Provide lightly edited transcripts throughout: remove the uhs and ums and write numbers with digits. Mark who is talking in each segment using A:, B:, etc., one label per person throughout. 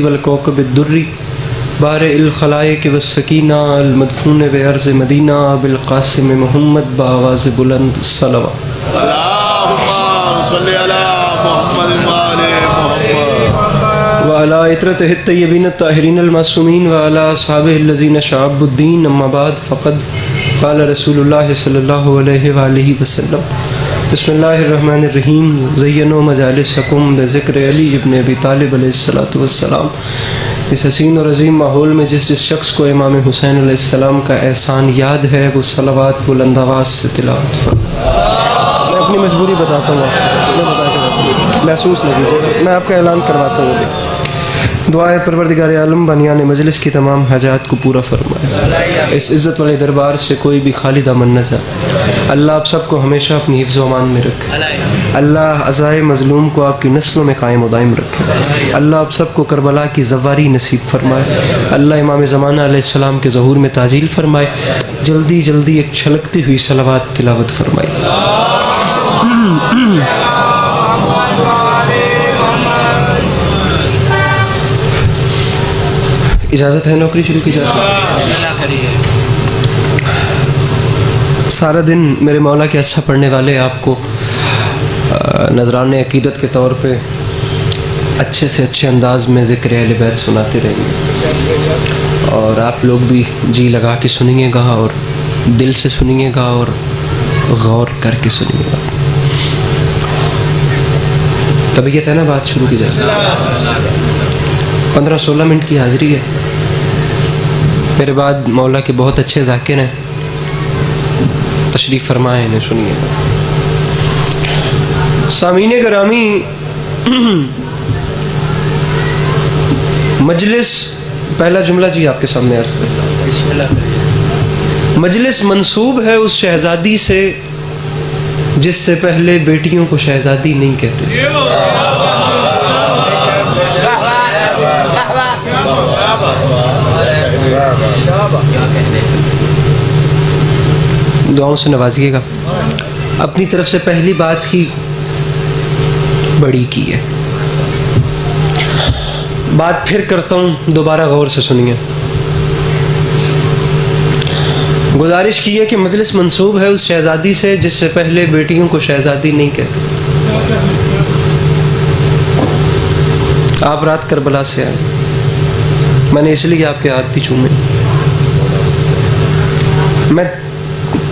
A: والکوكب الدری بارئ الخلائق والسکینہ المدفون بعرض مدینہ بالقاسم محمد بآواز بلند صلوات.
B: اللهم صل على محمد وآل محمد
A: وعلى عطرته الطیبین الطاہرین المعصومین وعلى اصحابہ الذین شعبوا الدین. اما بعد فقد قال رسول اللہ صلی اللہ علیہ وآلہ وسلم بسم اللہ الرحمن الرحیم زینوا مجالسکم بذکر علی ابن ابی طالب علیہ السلام. اس حسین اور عظیم ماحول میں جس شخص کو امام حسین علیہ السلام کا احسان یاد ہے وہ صلوات بلند آواز سے تلاوت فرمائے. میں اپنی مجبوری بتاتا ہوں آپ کو، محسوس نہیں، میں آپ کا اعلان کرواتا ہوں. دعائے پروردگار عالم بنیان مجلس کی تمام حاجات کو پورا فرمائے. اس عزت والے دربار سے کوئی بھی خالی دامن نہ جائے. اللہ آپ سب کو ہمیشہ اپنی حفظ و امان میں رکھے. اللہ عزائے مظلوم کو آپ کی نسلوں میں قائم و دائم رکھے. اللہ آپ سب کو کربلا کی زواری نصیب فرمائے. اللہ امام زمانہ علیہ السلام کے ظہور میں تعجیل فرمائے. جلدی جلدی ایک چھلکتی ہوئی صلوات تلاوت فرمائے. اجازت ہے نوکری شروع کی جاتی ہے. سارا دن میرے مولا کے اچھا پڑھنے والے آپ کو نذران عقیدت کے طور پہ اچھے سے اچھے انداز میں ذکر اہل بیت سناتے رہیں گے، اور آپ لوگ بھی جی لگا کے سنیے گا اور دل سے سنیے گا اور غور کر کے سنیے گا. طبیعت ہے نا، بات شروع کی جائے. 15-16 منٹ کی حاضری ہے. میرے بعد مولا کے بہت اچھے ذاکر ہیں، تشریف فرمائے، انہیں سنیے. سامعین گرامی، مجلس، پہلا جملہ جی آپ کے سامنے عرض کرتا ہوں. مجلس منسوب ہے اس شہزادی سے جس سے پہلے بیٹیوں کو شہزادی نہیں کہتے. دعاؤں سے نوازیے گا. اپنی طرف سے پہلی بات ہی بڑی کی ہے. بات پھر کرتا ہوں، دوبارہ غور سے سنیے. گزارش کی ہے کہ مجلس منسوب ہے اس شہزادی سے جس سے پہلے بیٹیوں کو شہزادی نہیں کہتے. آپ رات کربلا سے آئے، میں نے اس لیے آپ کے ہاتھ بھی چومے. میں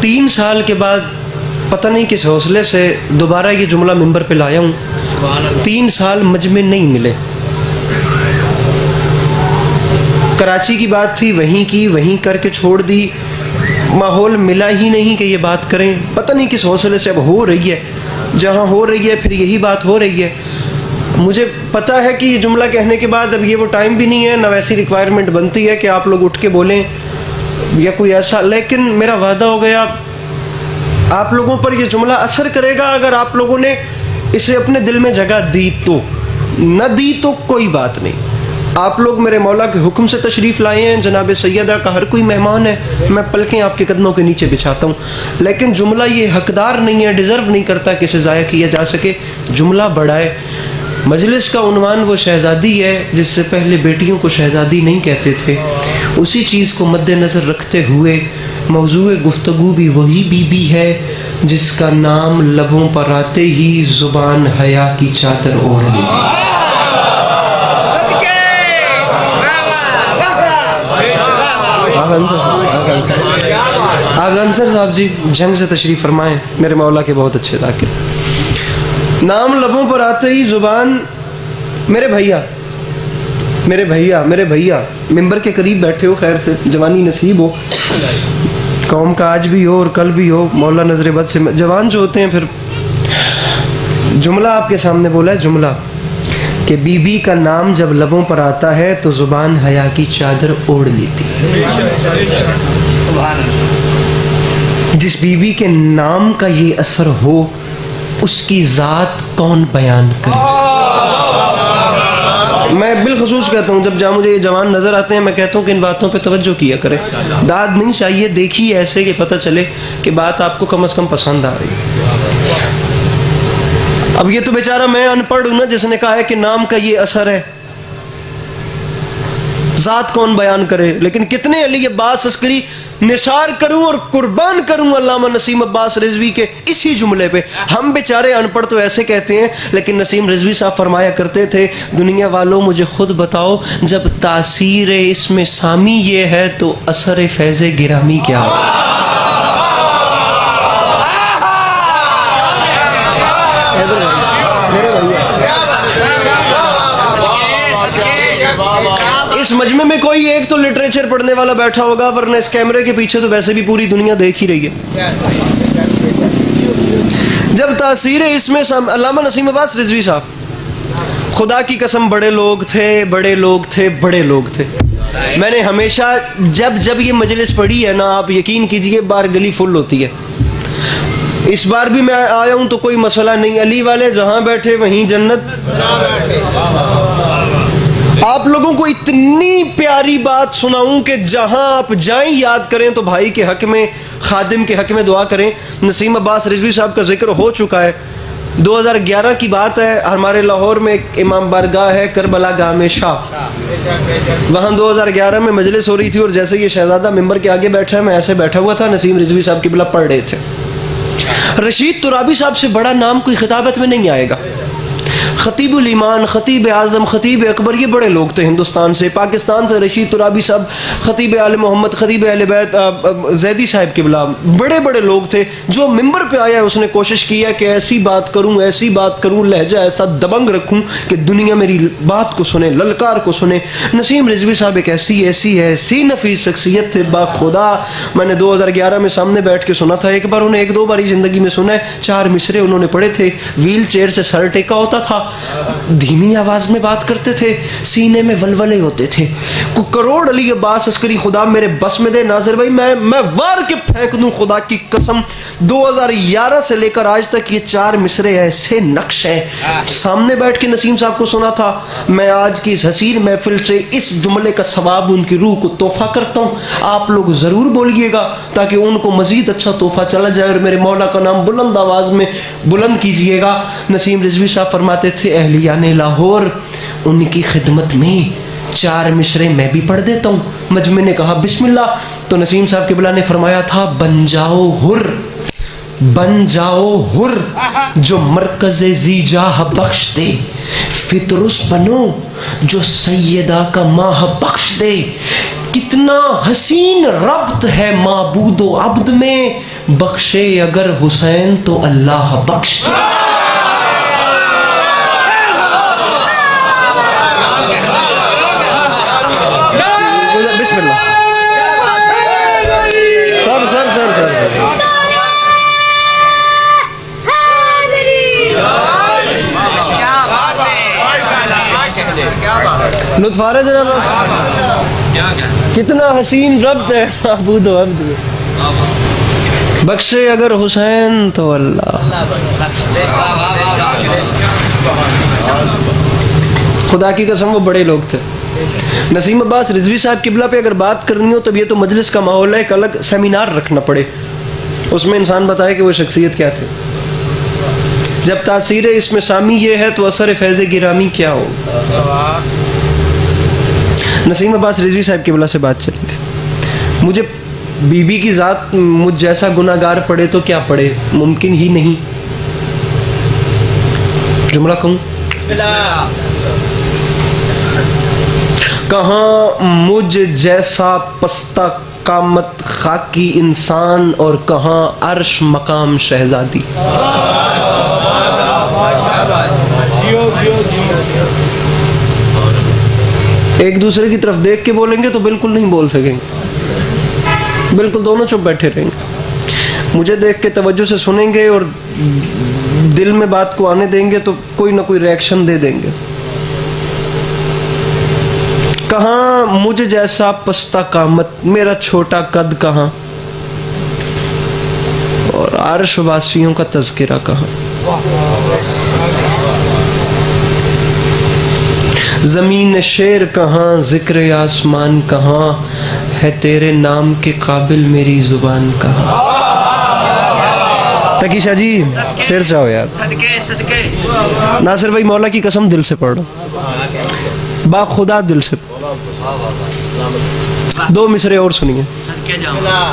A: 3 سال کے بعد پتہ نہیں کس حوصلے سے دوبارہ یہ جملہ منبر پہ لایا ہوں. 3 سال مجمع نہیں ملے. کراچی کی بات تھی، وہیں کر کے چھوڑ دی. ماحول ملا ہی نہیں کہ یہ بات کریں. پتہ نہیں کس حوصلے سے اب ہو رہی ہے، جہاں ہو رہی ہے پھر یہی بات ہو رہی ہے. مجھے پتہ ہے کہ یہ جملہ کہنے کے بعد اب یہ وہ ٹائم بھی نہیں ہے، نہ ویسی ریکوائرمنٹ بنتی ہے کہ آپ لوگ اٹھ کے بولیں یا کوئی ایسا. لیکن میرا وعدہ ہو گیا، آپ لوگوں پر یہ جملہ اثر کرے گا اگر آپ لوگوں نے اسے اپنے دل میں جگہ دی تو. نہ دی تو کوئی بات نہیں. آپ لوگ میرے مولا کے حکم سے تشریف لائے ہیں. جناب سیدہ کا ہر کوئی مہمان ہے، میں پلکیں آپ کے قدموں کے نیچے بچھاتا ہوں. لیکن جملہ یہ حقدار نہیں ہے، ڈیزرو نہیں کرتا کہ اسے ضائع کیا جا سکے. جملہ بڑا ہے. مجلس کا عنوان وہ شہزادی ہے جس سے پہلے بیٹیوں کو شہزادی نہیں کہتے تھے. اسی چیز کو مد نظر رکھتے ہوئے موضوع گفتگو بھی وہی بی بی ہے جس کا نام لبوں پر آتے ہی زبان حیا کی چادر اوڑھ لیتی. آغا انصر صاحب جی جنگ سے تشریف فرمائیں، میرے مولا کے بہت اچھے ذاکر. نام لبوں پر آتے ہی زبان. میرے بھیا ممبر کے قریب بیٹھے ہو، خیر سے جوانی نصیب ہو، قوم کا آج بھی ہو اور کل بھی ہو. مولا نظر بد سے جوان جو ہوتے ہیں. پھر جملہ آپ کے سامنے بولا ہے، جملہ کہ بی بی کا نام جب لبوں پر آتا ہے تو زبان حیا کی چادر اوڑھ لیتی ہے. جس بی بی کے نام کا یہ اثر ہو اس کی ذات کون بیان کرے. میں بالخصوص کہتا ہوں، جب مجھے یہ جوان نظر آتے ہیں میں کہتا ہوں کہ ان باتوں پہ توجہ کیا کریں. داد نہیں چاہیے، دیکھیے ایسے کہ پتہ چلے کہ بات آپ کو کم از کم پسند آ رہی. اب یہ تو بیچارہ میں ان پڑھ ہوں نا جس نے کہا ہے کہ نام کا یہ اثر ہے. ذات کون بیان کرے، لیکن کتنے علی عباس عسکری نثار کروں اور قربان کروں علامہ نسیم عباس رضوی کے اسی جملے پہ۔ ہم بیچارے ان پڑھ تو ایسے کہتے ہیں، لیکن نسیم رضوی صاحب فرمایا کرتے تھے دنیا والوں مجھے خود بتاؤ جب تاثیر اس میں سامی یہ ہے تو اثر فیض گرامی کیا ہو؟ اس مجمع میں کوئی ایک تو لٹریچر پڑھنے والا بیٹھا ہوگا، ورنہ اس کیمرے کے پیچھے تو ویسے بھی پوری دنیا دیکھ ہی رہی ہے۔ جب تاثیر اس میں علامہ نسیم عباس رضوی صاحب خدا کی قسم بڑے لوگ تھے، بڑے لوگ تھے، بڑے لوگ تھے۔ میں نے ہمیشہ جب یہ مجلس پڑھی ہے نا، آپ یقین کیجئے بار گلی فل ہوتی ہے۔ اس بار بھی میں آیا ہوں تو کوئی مسئلہ نہیں، علی والے جہاں بیٹھے وہیں جنت۔ آپ لوگوں کو اتنی پیاری بات سناؤں کہ جہاں آپ جائیں یاد کریں تو بھائی کے حق میں، خادم کے حق میں دعا کریں۔ نسیم عباس رضوی صاحب کا ذکر ہو چکا ہے، 2011 کی بات ہے، ہمارے لاہور میں ایک امام بارگاہ ہے کربلا گام شاہ، وہاں 2011 میں مجلس ہو رہی تھی، اور جیسے یہ شہزادہ ممبر کے آگے بیٹھا ہے میں ایسے بیٹھا ہوا تھا، نسیم رضوی صاحب قبلہ پڑھ رہے تھے۔ رشید ترابی صاحب سے بڑا نام کوئی خطابت میں نہیں آئے گا، خطیب الایمان، خطیب اعظم، خطیب اکبر، یہ بڑے لوگ تھے ہندوستان سے، پاکستان سے رشید ترابی صاحب، خطیب آل محمد، خطیب اہل بیت زیدی صاحب قبلہ، بڑے بڑے لوگ تھے۔ جو ممبر پہ آیا ہے اس نے کوشش کی ہے کہ ایسی بات کروں، لہجہ ایسا دبنگ رکھوں کہ دنیا میری بات کو سنے، للکار کو سنے۔ نسیم رضوی صاحب ایک ایسی نفیس شخصیت تھے باخدا، میں نے 2011 میں سامنے بیٹھ کے سنا تھا، ایک بار انہیں ایک دو باری زندگی میں سنا ہے، 4 مصرے انہوں نے پڑھے تھے، ویل چیئر سے سر ٹیکا ہوتا تھا، دھیمی آواز میں بات کرتے تھے، سینے میں ولولے ہوتے تھے۔ کروڑ علی عباس عسکری خدا میرے بس میں دے ناصر بھائی، میں وار کے پھینک دوں خدا کی قسم، 2011 سے لے کر آج تک یہ 4 مصرے ایسے نقش ہیں۔ سامنے بیٹھ کے نسیم صاحب کو سنا تھا، میں آج کی اس حسین محفل سے اس جملے کا ثواب ان کی روح کو تحفہ کرتا ہوں، آپ لوگ ضرور بولیے گا تاکہ ان کو مزید اچھا تحفہ چلا جائے، اور میرے مولا کا نام بلند آواز میں بلند کیجئے گا۔ نسیم رضوی صاحب فرماتے تھے اہلیان لاہور ان کی خدمت میں 4 مصرے میں بھی پڑھ دیتا ہوں۔ مجمع نے کہا بسم اللہ، تو نسیم صاحب قبلہ نے فرمایا تھا بن جاؤ حر جو مرکز زی جاہ بخش دے، فطرس بنو جو سیدہ کا ماہ بخش دے، کتنا حسین ربط ہے معبود و عبد میں، بخشے اگر حسین تو اللہ بخش دے۔ بسم اللہ سر لطف آ رہا ہے جناب، کتنا حسین ربط ہے معبود و عبد میں، بخشے اگر حسین تو اللہ۔ خدا کی قسم وہ بڑے لوگ تھے۔ نسیم عباس رضوی صاحب قبلہ پہ اگر بات کرنی ہو تو یہ تو مجلس کا ماحول ہے، ایک الگ سیمینار رکھنا پڑے، اس میں انسان بتائے کہ وہ شخصیت کیا تھے۔ جب تاثیر اس میں سامی یہ ہے تو اثر فیض گرامی کیا ہو۔ نسیم عباس رضوی صاحب قبلہ سے بات چلی تھی، مجھے بی بی کی ذات مجھ جیسا گناہ گار پڑے تو کیا پڑے، ممکن ہی نہیں۔ جملہ کہوں، کہاں مجھ جیسا پستہ قامت خاکی انسان اور کہاں عرش مقام شہزادی۔ ایک دوسرے کی طرف دیکھ کے بولیں گے تو بالکل نہیں بول سکیں گے، بالکل دونوں چپ بیٹھے رہیں گے۔ مجھے دیکھ کے توجہ سے سنیں گے اور دل میں بات کو آنے دیں گے تو کوئی نہ کوئی ریاکشن دے دیں گے۔ کہاں مجھ جیسا پستہ قامت، میرا چھوٹا قد کہاں، اور عرش واسیوں کا تذکرہ کہاں۔ زمین شیر کہاں، ذکر آسمان کہاں، ہے تیرے نام کے قابل میری زبان کہاں۔ تقی شاہ جی شیر چاہو یار، ناصر بھائی مولا کی قسم دل سے پڑھو۔ बाखुदा दिल से। दो मिसरे और सुनिए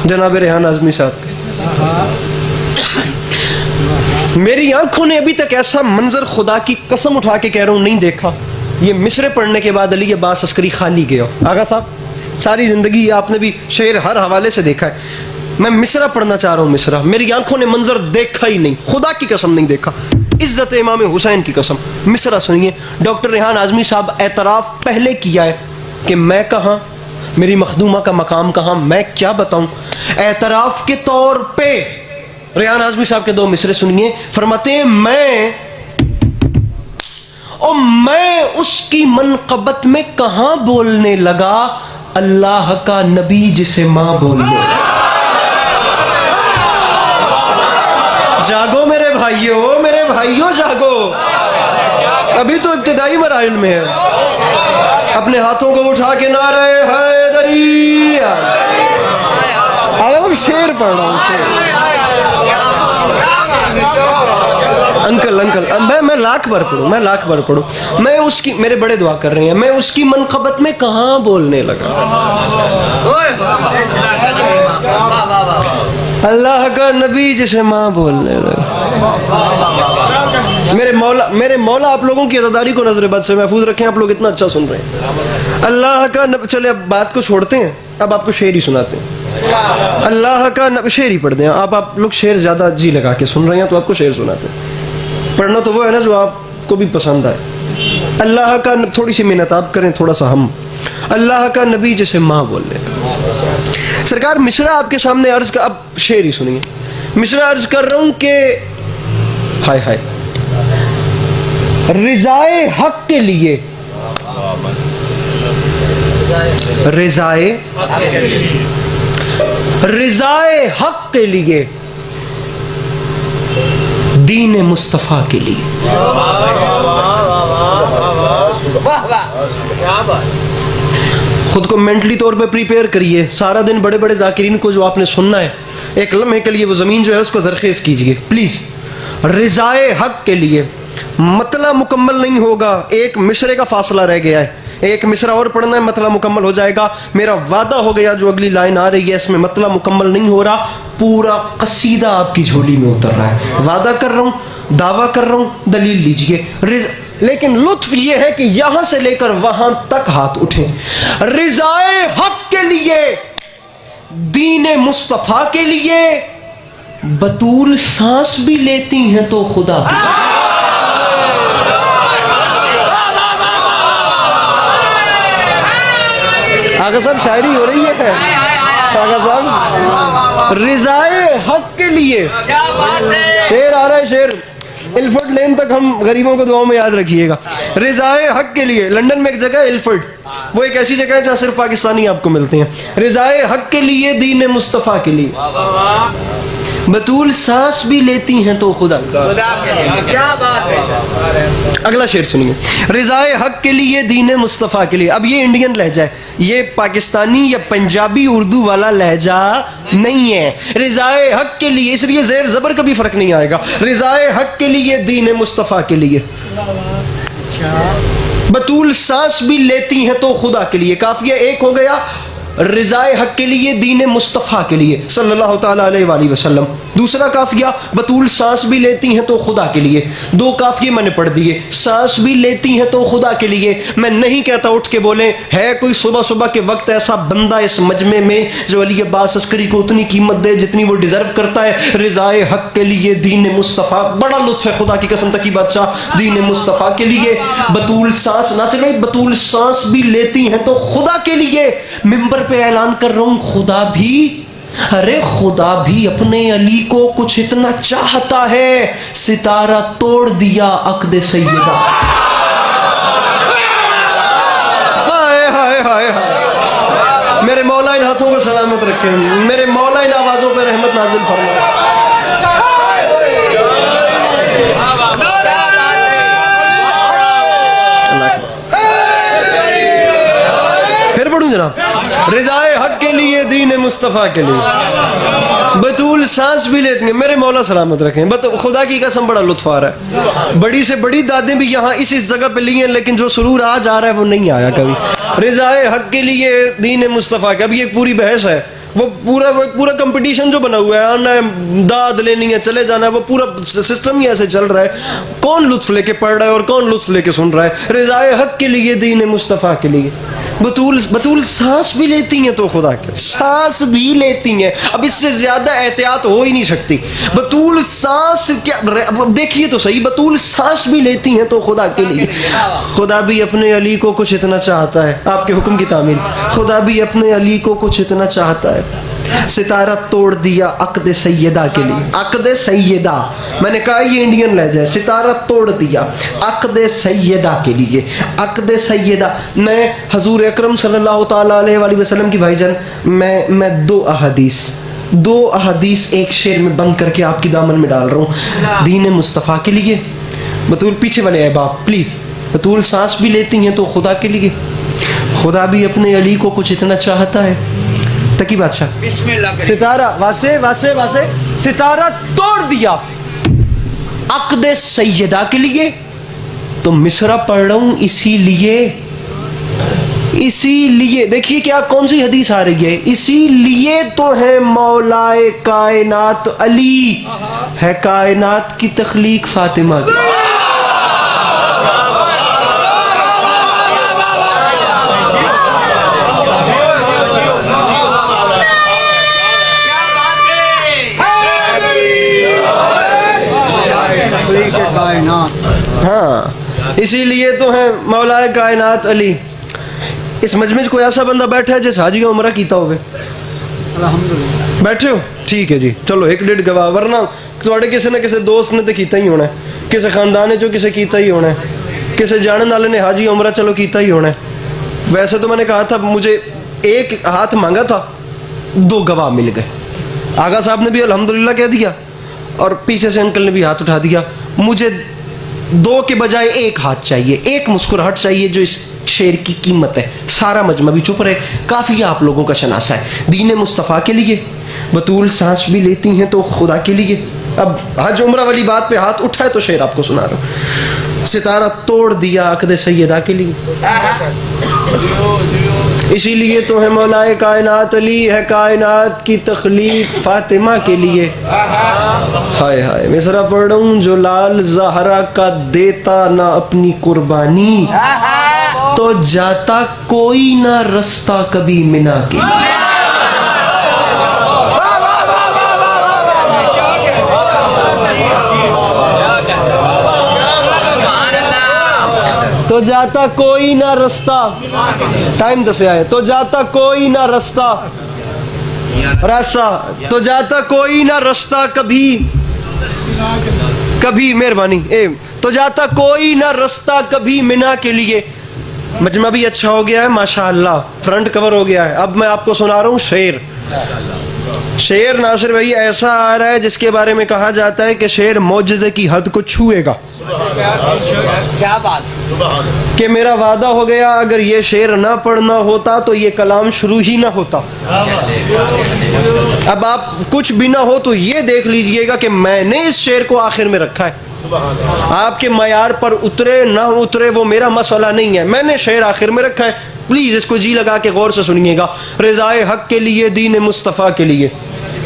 A: जनाब रेहान आज़मी साहब के। मेरी आंखों ने अभी तक ऐसा मंजर खुदा की कसम उठा के कह रहा हूं नहीं देखा। ये मिसरे पढ़ने के बाद अली अब्बास अस्करी खाली गया। आगा साहब सारी जिंदगी आपने भी शेर हर हवाले से देखा है, मैं मिसरा पढ़ना चाह रहा हूं मिसरा, मेरी आंखों ने मंजर देखा ही नहीं, खुदा की कसम नहीं देखा, इज्जत इमाम हुसैन की कसम। मिसरा सुनिए, डॉक्टर रेहान आज़मी साहब एतराफ पहले किया है कि मैं कहाँ, मेरी मखदूमा का मकाम कहाँ, मैं क्या बताऊं। एतराफ के तौर पे रेहान आज़मी साहब के दो मिसरे सुनिए, फरमाते हैं मैं उसकी मनकबत में कहां बोलने लगा, अल्लाह का नबी जिसे मां बोलने लगा। जागो मेरे भाइयों जागो, अभी तो इब्तिदाई मराहिल में है। अपने हाथों को उठा के नारे हैदरी, अब शेर पढ़ रहा हूं। अंकल मैं लाख बार पढ़ूं, मैं उसकी, मेरे बड़े दुआ कर रहे हैं, मैं उसकी मनकबत में कहां बोलने लगा, अल्लाह का नबी जिसे मां बोलने लगा। मेरे मौला आप लोगों की अज़ादारी को नजर बद से महफूज रखें। आप लोग इतना अच्छा सुन रहे हैं, अल्लाह का नबी। चले अब बात को छोड़ते हैं, अब आपको शेर ही सुनाते हैं। अल्लाह का नबी, शेर ही पढ़ते हैं। आप लोग शेर ज्यादा जी लगा के सुन रहे हैं तो आपको शेर सुनाते हैं। पढ़ना तो वो है ना जो आपको भी पसंद आए। अल्लाह का, थोड़ी सी मेहनत आप करें, थोड़ा सा हम। अल्लाह का नबी जैसे माँ बोलने लगा। सरकार मिसरा आपके सामने अर्ज का, अब शेर ही सुनिए। मिसरा अर्ज कर रहा हूं कि हाय हाय रिजाए हक के लिए, रिजाए हक के लिए, दीन मुस्तफा के लिए। खुद को मेंटली तौर पे प्रिपेयर करिए। सारा दिन बड़े बड़े जाकिरीन को जो आपने सुनना है, एक लम्हे के लिए वो जमीन जो है उसको जरखेज कीजिए प्लीज। रिजाए हक के लिए, मतला मुकम्मल नहीं होगा, एक मिसरे का फासला रह गया है, एक मिसरा और पढ़ना है, मतला मुकम्मल हो जाएगा। मेरा वादा हो गया जो अगली लाइन आ रही है इसमें मतला मुकम्मल नहीं हो रहा, पूरा कसीदा आपकी झोली में उतर रहा है। वादा कर रहा हूं, दावा कर रहा हूं, दलील लीजिए। लेकिन लुत्फ ये है कि यहां से लेकर वहां तक हाथ उठे। रिजाए हक के लिए, दीन मुस्तफा के लिए, बतूल सांस भी लेती हैं तो खुदा की। आगा साहब शायरी हो रही है आगा साहब। रिजाए हक के लिए, शेर आ रहा है, शेर इल्फर्ड लेन तक हम गरीबों को दुआओं में याद रखिएगा। रिजाए हक के लिए, लंदन में एक जगह है इल्फर्ड, वो एक ऐसी जगह है जहाँ सिर्फ पाकिस्तानी आपको मिलते हैं। रिजाए हक के लिए, दीन मुस्तफा के लिए, बतूल सांस भी लेती हैं तो खुदा। क्या बात है। अगला शेर सुनिए। रिजाए हक के लिए, दीन मुस्तफा के लिए। अब ये इंडियन लहजा है, ये पाकिस्तानी या पंजाबी उर्दू वाला लहजा नहीं है। रिजाए हक के लिए, इसलिए ज़ेर ज़बर का भी फर्क नहीं आएगा। रिजाए हक के लिए, दीन मुस्तफा के लिए, बतूल सांस भी लेती हैं तो खुदा के लिए। काफिया एक हो गया, रिजाए हक के लिए, दीन मुस्तफ़ा के लिए सल्लल्लाहु ताला अलैहि वसल्लम। दूसरा काफिया, बतूल सांस भी लेती हैं तो खुदा के लिए। दो काफिये मैंने पढ़ दिए। सांस भी लेती हैं तो खुदा के लिए। मैं नहीं कहता उठ के बोले है कोई सुबह सुबह के वक्त ऐसा बंदा इस मजमे में जो अली अब्बास अस्करी को उतनी कीमत दे जितनी वो डिजर्व करता है। रिजाए हक के लिए, दीन मुस्तफ़ा, बड़ा लुत्फ है खुदा की कसम तकी बादशाह। दीन मुस्तफ़ा के लिए बतूल सांस, ना सिर्फ बतूल सांस भी लेती हैं तो खुदा के लिए। मिंबर पे ऐलान कर रहा हूं, खुदा भी, अरे खुदा भी अपने अली को कुछ इतना चाहता है, सितारा तोड़ दिया अक़द सैयदा। हाय हाय हाय हाय। मेरे मौला इन हाथों को सलामत रखे, मेरे मौला इन आवाजों पर रहमत नाजिल फरमाए। फिर पढ़ूं जनाब। रिजाए हक के लिए, दीन मुस्तफ़ा के लिए, बतूल सांस भी लेती हैं, मेरे मौला सलामत रखें। खुदा की कसम बड़ा लुत्फ आ रहा है। बड़ी से बड़ी दादें भी यहाँ इस जगह पे ली हैं, लेकिन जो सुरूर आज आ रहा है वो नहीं आया कभी। रिज़ाए हक के लिए दीन मुस्तफ़ा का, अभी एक पूरी बहस है, वो पूरा कंपटीशन जो बना हुआ है, आना है, दाद लेनी है, चले जाना है, वो पूरा सिस्टम ही ऐसे चल रहा है। कौन लुत्फ लेके पढ़ रहा है और कौन लुत्फ लेके सुन रहा है? रिज़ाए हक के लिए, दीन मुस्तफ़ा के लिए। बतूल सांस भी लेती हैं तो खुदा के, सांस भी लेती हैं। अब इससे ज्यादा एहतियात हो ही नहीं सकती। बतूल सांस क्या, अब देखिए तो सही, बतूल सांस भी लेती हैं तो खुदा के लिए। खुदा भी अपने अली को कुछ इतना चाहता है, आपके हुक्म की तामील, खुदा भी अपने अली को कुछ इतना चाहता है। सितारा तोड़ दिया अक़द सैयदा के लिए। अक़द सैयदा, मैंने कहा ये इंडियन लहजा है। सितारा तोड़ दिया अक़द सैयदा के लिए। अक़द सैयदा, मैं हजूर अकरम सल्लल्लाहु ताला अलैहि वसल्लम की भाईजान, मैं दो अहादीस एक शेर में बंद करके आपकी दामन में डाल रहा हूँ, दीन मुस्तफ़ा के लिए। बतूल पीछे वाले अहबाब प्लीज़, बतूल सांस भी लेती हैं तो खुदा के लिए। खुदा भी अपने अली को कुछ इतना चाहता है। तकी बादशाह सितारा वासे सितारा तोड़ दिया अक़द सैयदा के लिए, तो मिसरा पढ़ रहा हूं इसीलिए देखिए क्या कौन सी हदीस आ रही है। इसीलिए तो है मौलाए कायनात अली, है कायनात की तख्लीक फातिमा की। हाँ, इसीलिए तो है मौलाए कायनात अली। इस मजमे कोई ऐसा बंदा बैठा है जिस हाजी का उम्रा कीता होवे? बैठे हो? ठीक है जी, चलो एक डेढ़ गवाह, वरना थोड़े किसी न किसी दोस्त ने तो कीता ही होना है, किसी खानदान चो किसी कीता ही होना है, किसी जानने वाले ने हाजी उम्रा चलो कीता ही होना है। वैसे तो मैंने कहा था, मुझे एक हाथ मांगा था, दो गवाह मिल गए। आगा साहब ने भी अल्हम्दुलिल्लाह कह दिया और पीछे से अंकल ने भी हाथ उठा दिया। मुझे दो के बजाय एक हाथ चाहिए, एक मुस्कुराहट चाहिए जो इस शेर की कीमत है। सारा मजमा भी चुप रहे, काफ़ी आप लोगों का शनासा है। दीन मुस्तफ़ा के लिए बतूल सांस भी लेती हैं तो खुदा के लिए। अब हज उम्रा वाली बात पे हाथ उठाए तो शेर आपको सुना रहा हूँ। सितारा तोड़ दिया अक़द सैयदा के लिए, इसीलिए तो है मौलाए कायनात अली, है कायनात की तख्लीक फातिमा के लिए। हाय हाय, मिसरा पढ़ूं जो लाल ज़हरा का देता ना अपनी कुर्बानी, तो जाता कोई ना रास्ता कभी मिना के लिए। तो जाता कोई ना रास्ता, टाइम दस आए, तो जाता कोई ना रास्ता, तो जाता कोई ना रास्ता कभी मेहरबानी, तो जाता कोई ना रास्ता कभी मिना के लिए। मजमा भी अच्छा हो गया है माशाअल्लाह, फ्रंट कवर हो गया है। अब मैं आपको सुना रहा हूँ शेर नासिर भाई ऐसा आ रहा है जिसके बारे में कहा जाता है कि शेर मौजज़े की हद को छुएगा।
C: क्या बात,
A: कि मेरा वादा हो गया, अगर ये शेर ना पढ़ना होता तो ये कलाम शुरू ही ना होता। अब आप कुछ भी ना हो तो ये देख लीजिएगा कि मैंने इस शेर को आखिर में रखा है। आपके मयार पर उतरे ना उतरे वो मेरा मसला नहीं है, मैंने शेर आखिर में रखा है। प्लीज इसको जी लगा के गौर से सुनिएगा। रिज़ाए हक के लिए, दीन मुस्तफ़ा के लिए,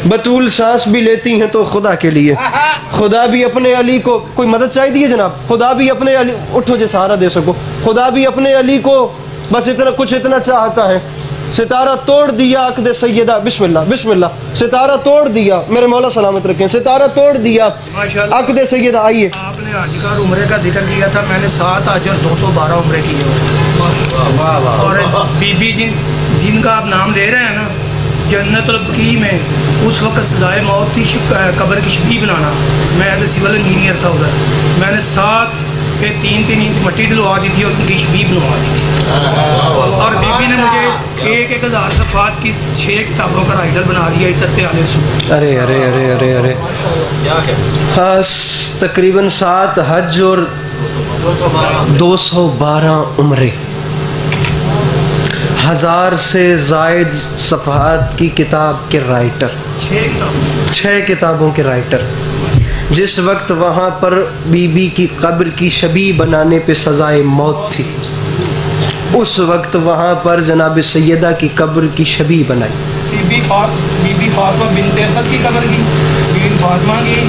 A: बतूल सांस भी लेती हैं तो खुदा के लिए। खुदा भी अपने अली को, कोई मदद चाहिए जनाब, खुदा भी अपने अली, उठो जो सहारा दे सको, खुदा भी अपने अली को बस इतना चाहता है। सितारा तोड़ दिया अक़द सैयदा, बिस्मिल्लाह बिस्मिल्लाह, सितारा तोड़ दिया, मेरे मौला सलामत रखें, सितारा तोड़ दिया अक़द सैयदा। आइए,
D: आपने हज का उम्रे का जिक्र किया था, मैंने 7 हज और 212 उम्रे किए। और बीबी जिनका आप नाम ले रहे हैं ना, जन्नतुल बकी में उस वक्त सजाए मौत थी कब्र की शबी बनाना। मैं एज ए सिविल इंजीनियर था उधर, मैंने 7 के 3-3 इंच मट्टी डलवा दी थी और उनकी शबी बनवा दी थी। और बीबी ने मुझे 1,000 सफ़ात की 6 किताबों का राइटर बना दिया इतने आले सु।
A: अरे अरे अरे अरे अरे, हाँ, तकरीबन 7 हज और 212 उम्रे, 1000 से ज़ायद सफ़हात की किताब के राइटर। 6 किताबों के राइटर। जिस वक्त वहाँ पर बीबी की कब्र की शबी बनाने पे सजाए मौत थी, उस वक्त वहाँ पर जनाब सैयदा की कब्र की शबी बनाई।
D: बीबी फातिमा बिन्त असद की कब्र की, बीबी फातिमा की,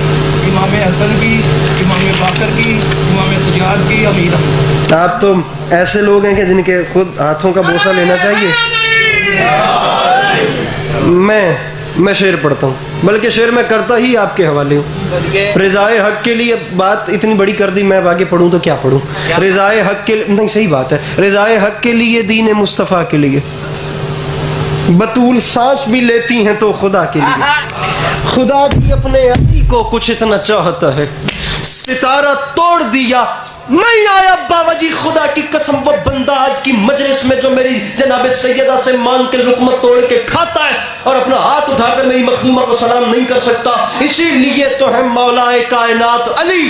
D: इमाम हसन की, इमाम बाकर की, इमाम सजाद की, अमीर अहमद।
A: आप तो ऐसे लोग हैं कि जिनके खुद हाथों का बोसा लेना चाहिए। मैं शेर पढ़ता हूँ, बल्कि शेर मैं करता ही आपके हवाले हूँ। रिज़ाए हक के लिए बात इतनी बड़ी कर दी, मैं आगे पढ़ूँ तो क्या पढ़ूँ। रिज़ाए हक के लिए, नहीं सही बात है, रिज़ाए हक के लिए, दीन मुस्तफ़ा के लिए बतूल सांस भी लेती हैं तो खुदा के लिए। खुदा भी अपने अली को कुछ इतना चाहता है, सितारा तोड़ दिया नहीं आया बाबाजी, खुदा की कसम वो बंदा आज की मजलिस में जो मेरी जनाब सैयदा से मांग के लुकमा तोड़ के खाता है और अपना हाथ उठाकर मेरी मखदूमा को सलाम नहीं कर सकता, इसीलिए तो है मौलाए कायनात अली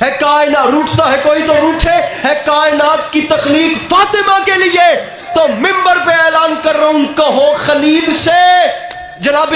A: है। कायनात रूठता है कोई तो रूठे, है कायनात की तखलीक फातिमा के लिए। तो मिंबर पे ऐलान कर रहा हूं, कहो खलील से जनाब